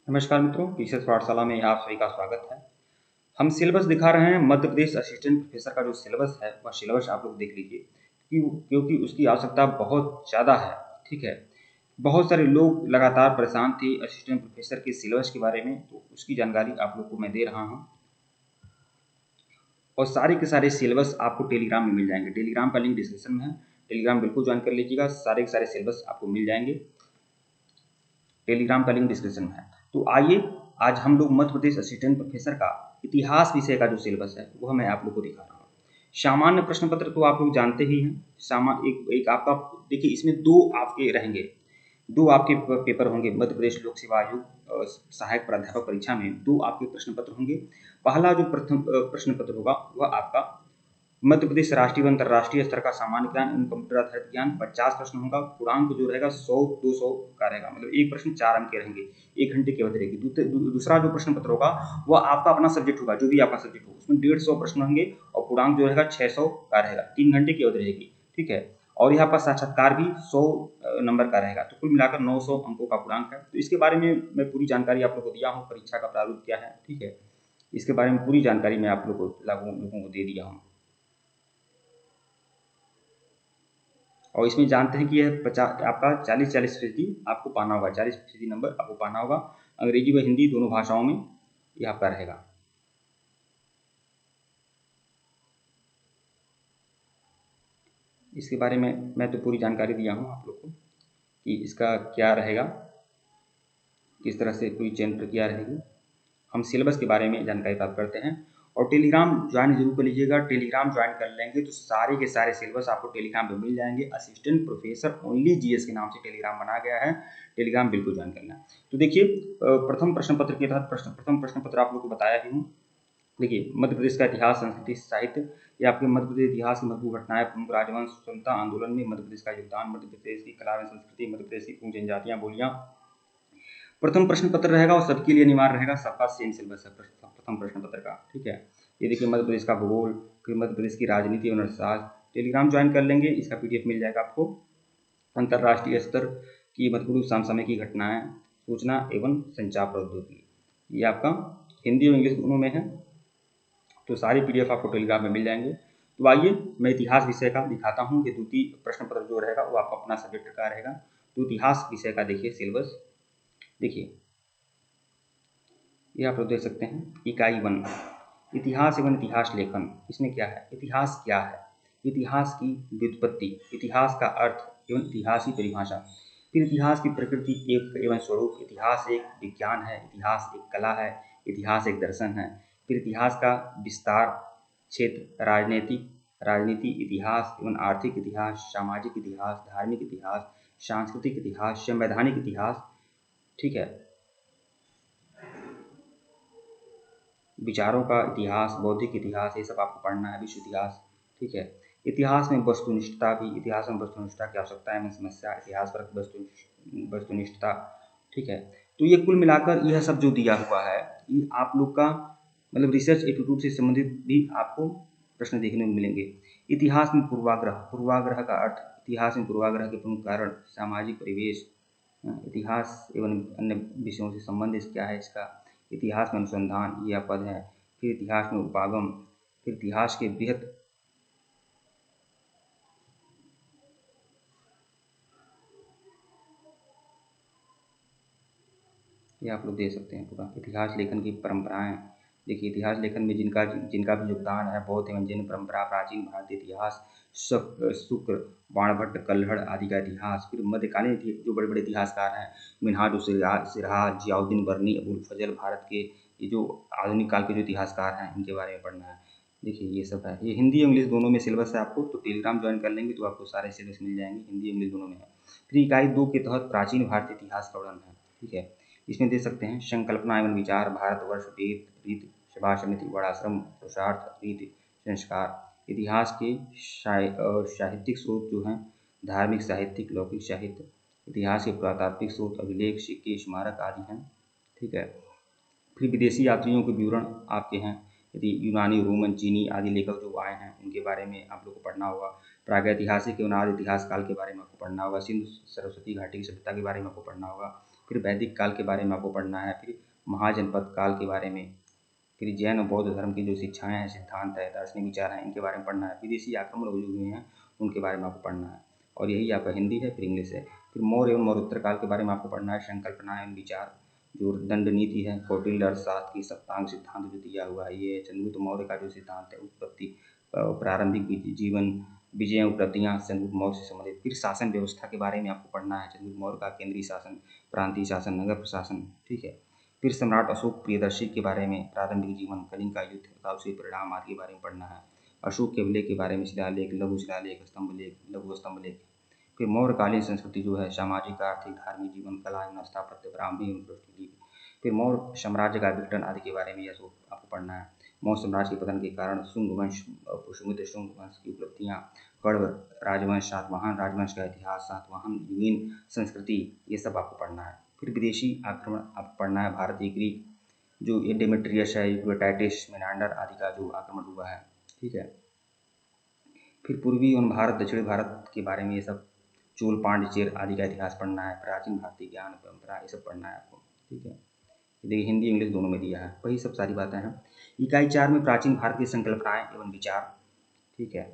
नमस्कार मित्रों, टीचर्स पाठशाला में आप सभी का स्वागत है। हम सिलेबस दिखा रहे हैं मध्य प्रदेश असिस्टेंट प्रोफेसर का जो सिलेबस है वह सिलेबस आप लोग देख लीजिए क्योंकि उसकी आवश्यकता बहुत ज़्यादा है। ठीक है, बहुत सारे लोग लगातार परेशान थे असिस्टेंट प्रोफेसर के सिलेबस के बारे में, तो उसकी जानकारी आप लोग को मैं दे रहा हूँ। और सारे के सारे सिलेबस आपको टेलीग्राम में मिल जाएंगे। टेलीग्राम का लिंक डिस्क्रिप्शन में है, टेलीग्राम बिल्कुल ज्वाइन कर लीजिएगा। सारे के सारे सिलेबस आपको मिल जाएंगे, टेलीग्राम का लिंक डिस्क्रिप्शन में है। तो आइए आज हम लोग मध्य प्रदेश असिस्टेंट प्रोफेसर का इतिहास विषय का जो सिलेबस है वह मैं आप लोग को दिखा रहा हूँ। सामान्य प्रश्न पत्र तो आप लोग जानते ही हैं। एक आपका देखिए, इसमें दो आपके रहेंगे, दो आपके पेपर होंगे। मध्य प्रदेश लोक सेवा आयोग सहायक प्राध्यापक परीक्षा में दो आपके प्रश्न पत्र होंगे। पहला जो प्रथम प्रश्न पत्र होगा वह आपका मध्य प्रदेश राष्ट्रीय व अंतर्राष्ट्रीय स्तर का सामान्य ज्ञान एवं कंप्यूटर आधारित ज्ञान 50 प्रश्न होगा। पूर्णांक जो रहेगा 100-200 का रहेगा, मतलब एक प्रश्न 4 अंक के रहेंगे, 1 घंटे की अवधि रहेगी। दूसरा जो प्रश्न पत्र होगा वह आपका अपना सब्जेक्ट होगा, जो भी आपका सब्जेक्ट हो, उसमें 150 प्रश्न होंगे और पूर्णांक जो रहेगा 600 का रहेगा, 3 घंटे की अवधि रहेगी। ठीक है, और यहाँ पर साक्षात्कार भी 100 नंबर का रहेगा, तो कुल मिलाकर 900 अंकों का पूर्णांक है। तो इसके बारे में मैं पूरी जानकारी आप लोग को दिया हूँ, परीक्षा का प्रारूप क्या है। ठीक है, इसके बारे में पूरी जानकारी मैं आप लोगों को दे दिया हूँ। और इसमें जानते हैं कि यह 50 आपका 40-40% आपको पाना होगा, 40% नंबर आपको पाना होगा। अंग्रेजी व हिंदी दोनों भाषाओं में यह आपका रहेगा। इसके बारे में मैं तो पूरी जानकारी दिया हूँ आप लोग को कि इसका क्या रहेगा, किस तरह से पूरी चयन प्रक्रिया रहेगी। हम सिलेबस के बारे में जानकारी प्राप्त करते हैं। और टेलीग्राम ज्वाइन जरूर कर लीजिएगा। टेलीग्राम ज्वाइन कर लेंगे तो सारे के सारे सिलेबस आपको टेलीग्राम पे मिल जाएंगे। असिस्टेंट प्रोफेसर ओनली जीएस के नाम से टेलीग्राम बना गया है, टेलीग्राम बिल्कुल ज्वाइन करना। तो देखिए, प्रथम प्रश्न पत्र के तहत प्रथम प्रश्न पत्र आप लोग को बताया ही हूँ। देखिए, मध्य प्रदेश का इतिहास, संस्कृति, साहित्य, या आपके मध्य प्रदेश इतिहास की महत्वपूर्ण घटनाएं, प्रमुख राजवंश, स्वतंत्रता आंदोलन में मध्य प्रदेश का योगदान, मध्य प्रदेश की कला एवं संस्कृति, मध्य प्रदेश की प्रमुख जनजातियां, बोलियां। प्रथम प्रश्न पत्र रहेगा और सबके लिए अनिवार्य रहेगा, सबका सेम सिलेबस है प्रथम प्रश्न पत्र का। ठीक है, ये देखिए मध्य प्रदेश का भूगोल, फिर मध्य प्रदेश की राजनीति और अर्थशास्त्र। टेलीग्राम ज्वाइन कर लेंगे, इसका पीडीएफ मिल जाएगा आपको। अंतर्राष्ट्रीय स्तर की महत्वपूर्ण समसामयिक घटनाएं, सूचना एवं संचार प्रौद्योगिकी, ये आपका हिंदी और इंग्लिश दोनों में है। तो सारी पीडीएफ आपको टेलीग्राम में मिल जाएंगे। तो आइए मैं इतिहास विषय का दिखाता हूँ कि द्वितीय प्रश्न पत्र जो रहेगा वो आपका अपना सब्जेक्ट का रहेगा। तो इतिहास विषय का देखिए सिलेबस, देखिए ये आप लोग देख सकते हैं। इकाई 1, इतिहास एवं इतिहास लेखन। इसमें क्या है, इतिहास क्या है, इतिहास की व्युत्पत्ति, इतिहास का अर्थ एवं इतिहास की परिभाषा, फिर इतिहास की प्रकृति एवं स्वरूप, इतिहास एक विज्ञान है, इतिहास एक कला है, इतिहास एक दर्शन है, फिर इतिहास का विस्तार क्षेत्र, राजनीति इतिहास एवं आर्थिक इतिहास, सामाजिक इतिहास, धार्मिक इतिहास, सांस्कृतिक इतिहास, संवैधानिक इतिहास। ठीक है, विचारों का इतिहास, बौद्धिक इतिहास, ये सब आपको पढ़ना है, विश्व इतिहास। ठीक है, इतिहास में वस्तुनिष्ठता भी, इतिहास में वस्तुनिष्ठता की आवश्यकता एवं समस्या, इतिहास पर वस्तुनिष्ठता। ठीक है, तो ये कुल मिलाकर यह सब जो दिया हुआ है ये आप लोग का मतलब रिसर्च एटीट्यूड से संबंधित भी आपको प्रश्न देखने को मिलेंगे। इतिहास में पूर्वाग्रह, पूर्वाग्रह का अर्थ, इतिहास में पूर्वाग्रह के प्रमुख कारण, सामाजिक परिवेश, इतिहास एवं अन्य विषयों से संबंध क्या है इसका, इतिहास में अनुसंधान, यह पद है, फिर इतिहास में उपागम, फिर इतिहास के बृहत, ये आप लोग दे सकते हैं पूरा। इतिहास लेखन की परंपराएं, देखिए इतिहास लेखन में जिनका जिनका भी योगदान है, बौद्ध एवं जैन परंपरा, प्राचीन भारतीय इतिहास, शुक्र, बाणभट्ट, कल्हड़ आदि का इतिहास। फिर मध्यकालीन जो बड़े बड़े इतिहासकार हैं, मिन्हाज सिराज, जियाउद्दीन बर्नी, अबुल फजल, भारत के ये जो आधुनिक काल के जो इतिहासकार हैं इनके बारे में पढ़ना है। देखिए ये सब है, ये हिंदी इंग्लिश दोनों में सिलेबस है आपको। तो टेलीग्राम ज्वाइन कर लेंगे तो आपको सारे सिलेबस मिल जाएंगे, हिंदी इंग्लिश दोनों में है। फिर इकाई 2 के तहत प्राचीन भारतीय इतिहास का वर्णन है। ठीक है, इसमें दे सकते हैं संकल्पना एवं विचार, भारतवर्ष, वेद, रीत, सभा समिति, वर्णाश्रम, पुरुषार्थ, रीति, संस्कार, इतिहास के साहित्यिक स्रोत जो हैं, धार्मिक, साहित्यिक, लौकिक साहित्य, इतिहास के पुरातात्विक स्रोत, अभिलेख, सिक्के, स्मारक आदि हैं। ठीक है, फिर विदेशी यात्रियों के विवरण आपके हैं, यदि यूनानी, रोमन, चीनी आदि लेखक जो आए हैं उनके बारे में आप लोग को पढ़ना होगा। प्रागैतिहासिक एवं आदि इतिहास काल के बारे में आपको पढ़ना होगा। सिंधु सरस्वती घाटी की सभ्यता के बारे में आपको पढ़ना होगा। फिर वैदिक काल के बारे में आपको पढ़ना है, फिर महाजनपद काल के बारे में, फिर जैन और बौद्ध धर्म की जो शिक्षाएं हैं, सिद्धांत है, दार्शनिक विचार हैं, इनके बारे में पढ़ना है। विदेशी आक्रमण जो हुए हैं उनके बारे में आपको पढ़ना है, और यही आपका हिंदी है। फिर इंग्लिश है। फिर मौर्य एवं मौर्योत्तर काल के बारे में आपको पढ़ना है, संकल्पना एवं विचार, जो दंड नीति है, कौटिल्य अर्थशास्त्र की सप्तांग सिद्धांत जो दिया हुआ है, ये चंद्रगुप्त मौर्य का जो सिद्धांत है, उत्पत्ति, प्रारंभिक जीवन, विजय, उपलब्धियां चंद्रगुप्त मौर्य से संबंधित। फिर शासन व्यवस्था के बारे में आपको पढ़ना है, चंद्रगुप्त मौर्य का केंद्रीय शासन, प्रांतीय शासन, नगर प्रशासन, ठीक है। फिर सम्राट अशोक प्रियदर्शी के बारे में, प्रारंभिक जीवन, कलिंग का युद्ध का उसके परिणाम आदि के बारे में पढ़ना है। अशोक के विलय के बारे में शिलालेख, लघु शिलालेख, स्तंभ लेख, लघु स्तंभ लेख। फिर मौर्यकालीन संस्कृति जो है, सामाजिक, आर्थिक, धार्मिक जीवन, कला एवं स्थापत्य, ब्राह्मी एवं प्रस्तुति। फिर मौर्य साम्राज्य का विघटन आदि के बारे में यह सब आपको पढ़ना है। मौर्य साम्राज्य के पतन के कारण, शुंग वंश और पुष्यमित्र शुंग वंश की उपलब्धियां, कण्व राजवंश, सातवाहन राजवंश का इतिहास, सातवाहन युगीन संस्कृति, ये सब आपको पढ़ना है। फिर विदेशी आक्रमण आपको पढ़ना है, भारतीय ग्रीक, जो ये डेमेट्रियस है, यूक्रेटाइटिस, मेनांडर आदि का जो आक्रमण हुआ है, ठीक है। फिर पूर्वी एवं भारत, दक्षिणी भारत के बारे में ये सब, चोल, पांड्य, चेर आदि का इतिहास पढ़ना है। प्राचीन भारतीय ज्ञान परंपरा, ये सब पढ़ना है आपको, ठीक है। देखिए हिंदी इंग्लिश दोनों में दिया है, वही सब सारी बातें हैं। इकाई 4 में प्राचीन भारत की संकल्पनाएं एवं विचार, ठीक है।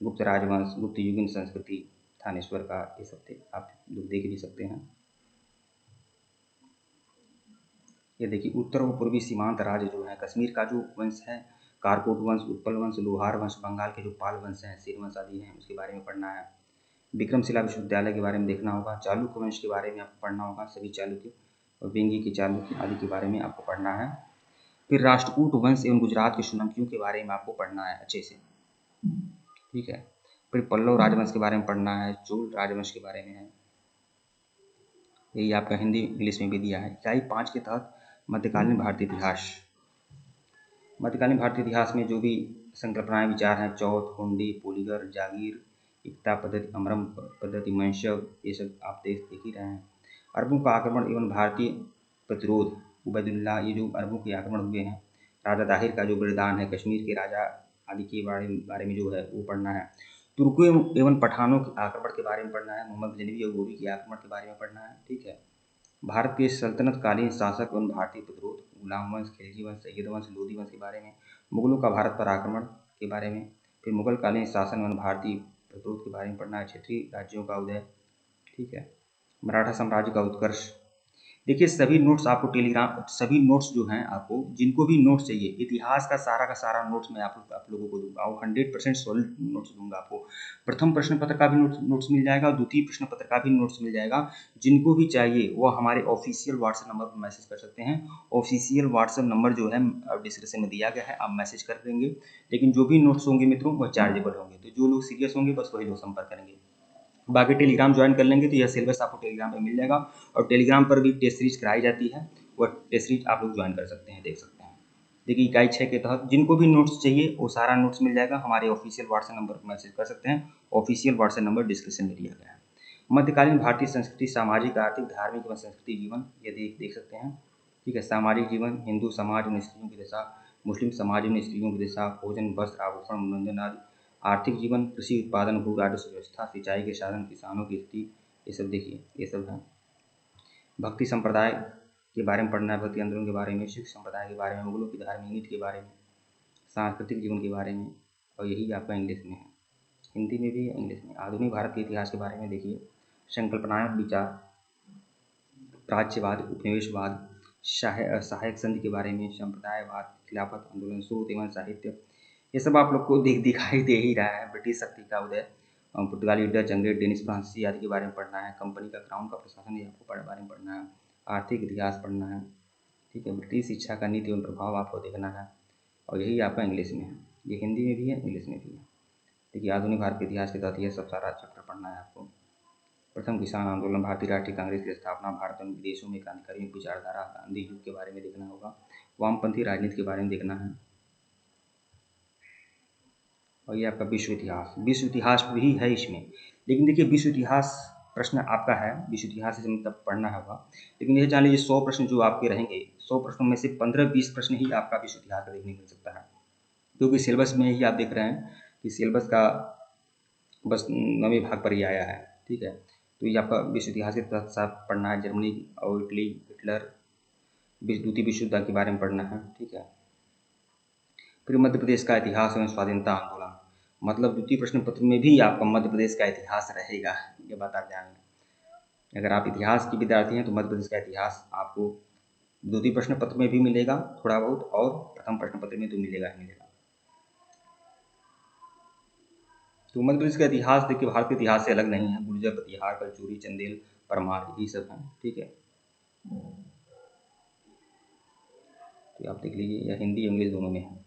गुप्त राजवंश, गुप्त युगीन संस्कृति, थानेश्वर का, ये सब थे, आप लोग देख भी सकते हैं। ये देखिए उत्तर और पूर्वी सीमांत राज्य जो है, कश्मीर का जो वंश है, कारकोट वंश, उत्पल वंश, लोहार वंश, बंगाल के जो पाल वंश हैं, सेन वंश आदि हैं, उसके बारे में पढ़ना है। विक्रमशिला विश्वविद्यालय के बारे में देखना होगा। चालुक्य वंश के बारे में आपको पढ़ना होगा, सभी चालुक्य और वेंगी के चालुक्य आदि के बारे में आपको पढ़ना है। फिर राष्ट्रकूट वंश एवं गुजरात के सोलंकियों के बारे में आपको पढ़ना है अच्छे से, ठीक है। फिर पल्लव राजवंश के बारे में पढ़ना है, चोल राजवंश के बारे में है। यही आपका हिंदी इंग्लिश में भी दिया है। इकाई 5 के तहत मध्यकालीन भारतीय इतिहास। मध्यकालीन भारतीय इतिहास में जो भी संकल्पनाएं विचार हैं, चौथ, हुंडी, पोलीगर, जागीर, एकता पद्धति, अमरम पद्धति, मंशव, ये सब आप देख ही रहे हैं। अरबों का आक्रमण एवं भारतीय प्रतिरोध, उबैदुल्ला, ये जो अरबों के आक्रमण हुए हैं, राजा दाहिर का जो बलिदान है, कश्मीर के राजा आदि के बारे में जो है वो पढ़ना है। तुर्कों एवं पठानों के आक्रमण के बारे में पढ़ना है। मोहम्मद गजनवी और गोरी के आक्रमण के बारे में पढ़ना है, ठीक है। भारत के सल्तनत कालीन शासक एवं भारतीय प्रतिरोध, गुलाम वंश, खिलजी वंश, सैयद वंश, लोधी वंश के बारे में, मुगलों का भारत पर आक्रमण के बारे में, फिर मुगल कालीन शासन एवं भारतीय प्रतिरोध के बारे में पढ़ना है। क्षेत्रीय राज्यों का उदय, ठीक है। मराठा साम्राज्य का उत्कर्ष। देखिए सभी नोट्स आपको टेलीग्राम, सभी नोट्स जो हैं आपको, जिनको भी नोट्स चाहिए, इतिहास का सारा नोट्स मैं आप लोगों को दूंगा, और 100% सॉलिड नोट्स दूंगा आपको। प्रथम प्रश्न पत्र का भी नोट्स मिल जाएगा, और द्वितीय प्रश्न पत्र का भी नोट्स मिल जाएगा। जिनको भी चाहिए वो हमारे ऑफिशियल व्हाट्सएप नंबर पर मैसेज कर सकते हैं। ऑफिशियल व्हाट्सएप नंबर जो है डिस्क्रिप्शन में दिया गया है, आप मैसेज कर देंगे। लेकिन जो भी नोट्स होंगे मित्रों वो चार्जेबल होंगे, तो जो लोग सीरियस होंगे बस वही लोग संपर्क करेंगे। बाकी टेलीग्राम ज्वाइन कर लेंगे तो यह सिलेबस आपको टेलीग्राम पे मिल जाएगा, और टेलीग्राम पर भी टेस्ट सीरीज कराई जाती है, वह टेस्ट सीरीज आप लोग ज्वाइन कर सकते हैं, देख सकते हैं। देखिए इकाई 6 के तहत जिनको भी नोट्स चाहिए वो सारा नोट्स मिल जाएगा, हमारे ऑफिशियल व्हाट्सएप नंबर पर मैसेज कर सकते हैं। ऑफिशियल व्हाट्सएप नंबर डिस्क्रिप्शन में दिया गया है। मध्यकालीन भारतीय संस्कृति, सामाजिक, आर्थिक, धार्मिक व संस्कृति जीवन, ये देख सकते हैं, ठीक है। सामाजिक जीवन, हिंदू समाज में स्त्रियों की दशा, मुस्लिम समाज में स्त्रियों की दशा, भोजन, वस्त्र, आभूषण, मनोरंजन आदि। आर्थिक जीवन, कृषि उत्पादन, भू राजस्व व्यवस्था, सिंचाई के साधन, किसानों की स्थिति, ये सब देखिए, ये सब है। भक्ति संप्रदाय के बारे में पढ़ना है, भक्ति आंदोलन के बारे में, सिख संप्रदाय के बारे में, मुगलों की धार्मिक नीति के बारे में, सांस्कृतिक जीवन के बारे में, और यही आपका इंग्लिश में है, हिंदी में भी है, इंग्लिश में। आधुनिक भारत के इतिहास के बारे में देखिए, संकल्पनाएं, विचार, प्राच्यवाद, उपनिवेशवाद, सहायक संधि के बारे में, संप्रदायवाद, खिलाफत आंदोलन, शोध एवं साहित्य, ये सब आप लोग को दिखाई दे ही रहा है। ब्रिटिश शक्ति का उदय, पुर्तगाली, डच, अंग्रेज, डेनिश, फ्रांसीसी आदि के बारे में पढ़ना है। कंपनी का क्राउन का प्रशासन, ये आपको बारे में पढ़ना है। आर्थिक इतिहास पढ़ना है, ठीक है। ब्रिटिश शिक्षा का नीति एवं प्रभाव आपको देखना है, और यही आपका इंग्लिश में है। ये हिंदी में भी है, इंग्लिश में भी है। देखिए आधुनिक भारत के इतिहास के तहत यह सब सारा चैप्टर पढ़ना है आपको। प्रथम किसान आंदोलन, भारतीय राष्ट्रीय कांग्रेस की स्थापना, भारत एवं विदेशों में क्रांतिकारियों की विचारधारा, गांधी युग के बारे में देखना होगा। वामपंथी राजनीति के बारे में देखना है। और ये आपका विश्व इतिहास भी है इसमें। लेकिन देखिए विश्व इतिहास प्रश्न आपका है, विश्व इतिहास से मतलब पढ़ना होगा। लेकिन ये जान लीजिए 100 प्रश्न जो आपके रहेंगे, 100 प्रश्नों में से 15-20 प्रश्न ही आपका विश्व इतिहास का देखने को मिल सकता है, क्योंकि सिलेबस में ही आप देख रहे हैं कि सिलेबस का बस 9वें भाग पर ही आया है, ठीक है। तो ये आपका विश्व इतिहास के साथ पढ़ना है, जर्मनी और इटली, हिटलर, द्वितीय विश्व युद्ध के बारे में पढ़ना है, ठीक है। फिर मध्य प्रदेश का इतिहास एवं स्वाधीनता आंदोलन, मतलब द्वितीय प्रश्न पत्र में भी आपका मध्य प्रदेश का इतिहास रहेगा, ये बात आप जान लें। अगर आप इतिहास के विद्यार्थी हैं तो मध्य प्रदेश का इतिहास आपको द्वितीय प्रश्न पत्र में भी मिलेगा थोड़ा बहुत, और प्रथम प्रश्न पत्र में तो मिलेगा ही मिलेगा। तो मध्य प्रदेश का इतिहास देखिए भारत के इतिहास से अलग नहीं है, गुर्जर, प्रतिहार, कलचुरी, चंदेल, परमार, यही सब हैं, ठीक है। तो आप देख लीजिए, या हिंदी इंग्लिश दोनों में है,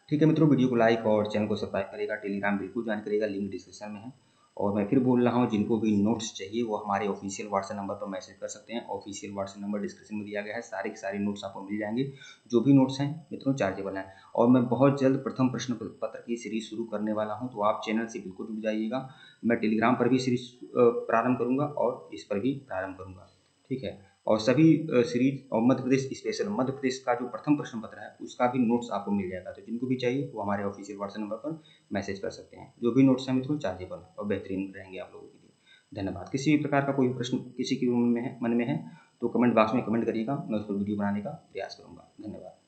ठीक है मित्रों। वीडियो को लाइक और चैनल को सब्सक्राइब करेगा, टेलीग्राम बिल्कुल ज्वाइन करेगा, लिंक डिस्क्रिप्शन में है। और मैं फिर बोल रहा हूँ, जिनको भी नोट्स चाहिए वो हमारे ऑफिशियल व्हाट्सएप नंबर पर मैसेज कर सकते हैं। ऑफिशियल व्हाट्सएप नंबर डिस्क्रिप्शन में दिया गया है, सारे के सारे नोट्स आपको मिल जाएंगे। जो भी नोट्स हैं मित्रों चार्जेबल हैं। और मैं बहुत जल्द प्रथम प्रश्न पत्र की सीरीज शुरू करने वाला हूँ, तो आप चैनल से बिल्कुल जुड़ जाइएगा। मैं टेलीग्राम पर भी सीरीज प्रारंभ करूँगा और इस पर भी प्रारंभ करूँगा, ठीक है। और सभी सीरीज और मध्य प्रदेश स्पेशल, मध्य प्रदेश का जो प्रथम प्रश्न पत्र है उसका भी नोट्स आपको मिल जाएगा। तो जिनको भी चाहिए वो हमारे ऑफिशियल व्हाट्सएप नंबर पर मैसेज कर सकते हैं। जो भी नोट्स हैं मित्रों चार्जेबल और बेहतरीन रहेंगे आप लोगों के लिए। धन्यवाद। किसी भी प्रकार का कोई प्रश्न किसी के मन में है तो कमेंट बॉक्स में कमेंट करिएगा, मैं उस पर वीडियो बनाने का प्रयास करूँगा। धन्यवाद।